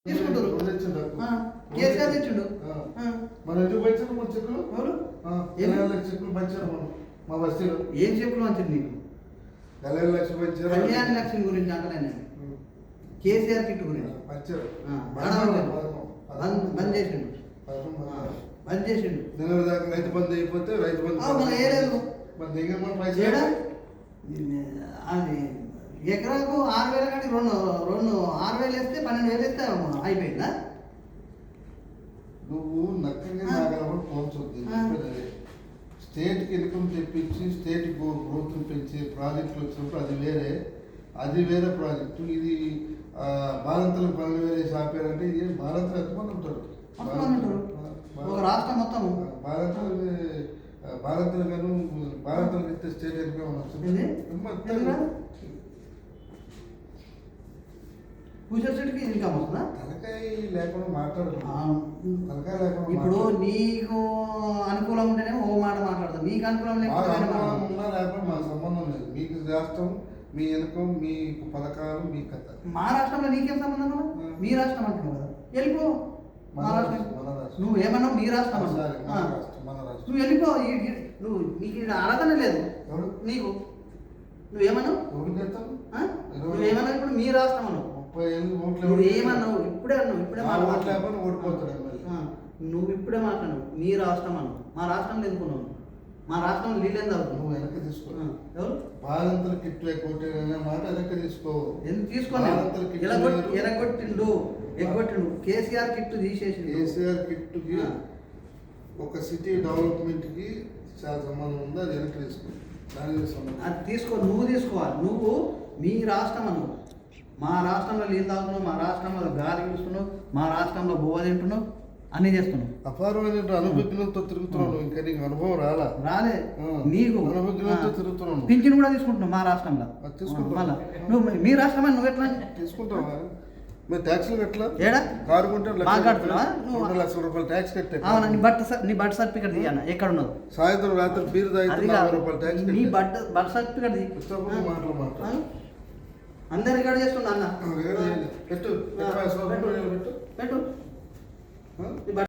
తీసుకుంటారు. కేసీఆర్ తెచ్చిండు. మన ఎందుకు పంచారు మన చెక్కులు? ఎవరు? 20 లక్షల చెక్కులు పంచారు మనం మా బస్తీలో. ఏం చెప్పులు వచ్చింది నీకు? 20 లక్షలు పంచారు. కళ్యాణ లక్ష్మి గురించి అంటలేను, కేసీఆర్ కిట్ గురించి పంచారు. బంద్ చేసిండు. బంద్ చేసిండు. నెల దాకా రైతు బంధు అయిపోతే రైతు బంధు ఏలేదు. మన దగ్గర మన పైసలు అది ఎకరాకు 6,000 కానీ రెండు 6,000 వేస్తే 12,000 వేస్తే అయిపోయిందా? నువ్వు నక్కగా నాగలప్పుడు పోల్చొద్దు. స్టేట్కి ఇన్కమ్ తెప్పించి స్టేట్ గ్రోత్ పెంచి ప్రాజెక్టులు వచ్చినప్పుడు అది వేరే ప్రాజెక్టు. ఇది బాలంతల పనులు వేరే ఆపారంటే ఇది బాలంతలు ఎంతమంది ఉంటారు? ఒక రాష్ట్రం మొత్తం బాలంతలు గాను బాలంతలు ఇస్తే స్టేట్ ఇన్కమ్ వస్తుంది. ఫ్యూచర్ సెట్కి ఇన్కమ్ వస్తుందా? తలకాయ లేకుండా మాట్లాడు. తలకాయ లేకుండా ఇప్పుడు నీకు అనుకూలం ఉంటేనే ఓ మాట మాట్లాడతాం, నీకు అనుకూలం ఉన్నా లేకపోతే మాకు సంబంధం లేదు. మీకు రాష్ట్రం, మీ ఇన్కమ్, మీ పథకాలు, మీ కథ. మా రాష్ట్రంలో నీకేం సంబంధం కదా? మీ రాష్ట్రం అంటున్నావు కదా, వెళ్ళిపో. మా రాష్ట్రం నువ్వు ఏమన్నా మీ రాష్ట్రం నువ్వు వెళ్ళిపో. నువ్వు నీకు అడగనే లేదు నీకు. నువ్వేమన్నావు? నువ్వేమన్నా ఇప్పుడు మీ రాష్ట్రం అన్నావు. నువ్వు ఏమన్నావు? ఇప్పుడే అన్నావు. ఇప్పుడే నువ్వు ఇప్పుడే మాట్లాడు. మీ రాష్ట్రం అన్నావు. మా రాష్ట్రంలో ఎందుకున్నావు? మా రాష్ట్రంలో నీళ్ళు ఎంత అవుతుంది? నువ్వు వెనక్కి తీసుకో. ఎవరు బాలంతలు కిట్లు కొట్టిన మాట వెనక్కి తీసుకో. ఎందుకు తీసుకోండి? ఎరగొట్టిండు, ఎగ్గొట్టిండు. కేసీఆర్ కిట్టు తీసేసి కేసీఆర్ కిట్టుకి ఒక సిటీ డెవలప్మెంట్కి చాలా సంబంధం ఉంది. అది వెనక్కి తీసుకో. అది తీసుకో. నువ్వు తీసుకోవాలి. నువ్వు మీ రాష్ట్రం అన్నావు. మా రాష్ట్రంలో నీళ్ళు తాగుతున్నావు, మా రాష్ట్రంలో గాలి పీలుస్తున్నావు, మా రాష్ట్రంలో బోవ తింటున్నావు, అన్నీ చేస్తున్నావు. అపారమైన అనుభజ్ఞంతో తిరుగుతున్నావు. ఇంకా నీకు అనుభవం రాలే. నీకు అనుభజ్ఞంతో తిరుగుతున్నావు. పింఛన్ కూడా తీసుకుంటున్నావు మా రాష్ట్రంలో. మళ్ళా నువ్వు మీ రాష్ట్రం నువ్వు ఎట్లా తీసుకుంటావా? మీరు ట్యాక్స్లు కట్టలా? ఏడా కారు కొంటే మాట్లాడుతున్నావా? 2 లక్షల రూపాయలు ట్యాక్స్ కట్టే. అవునా? నీ బర్త్ సర్టిఫికేట్ తీయన్నా. ఎక్కడ ఉన్నది? సాయంత్రం రాత్రి బీరు తాగితే 40 రూపాయలు ట్యాక్స్. నీ బర్త్ సర్టిఫికేట్ మాట్లాడు. అందరు రికార్డ్ చేస్తున్నా అన్న. పెట్టు.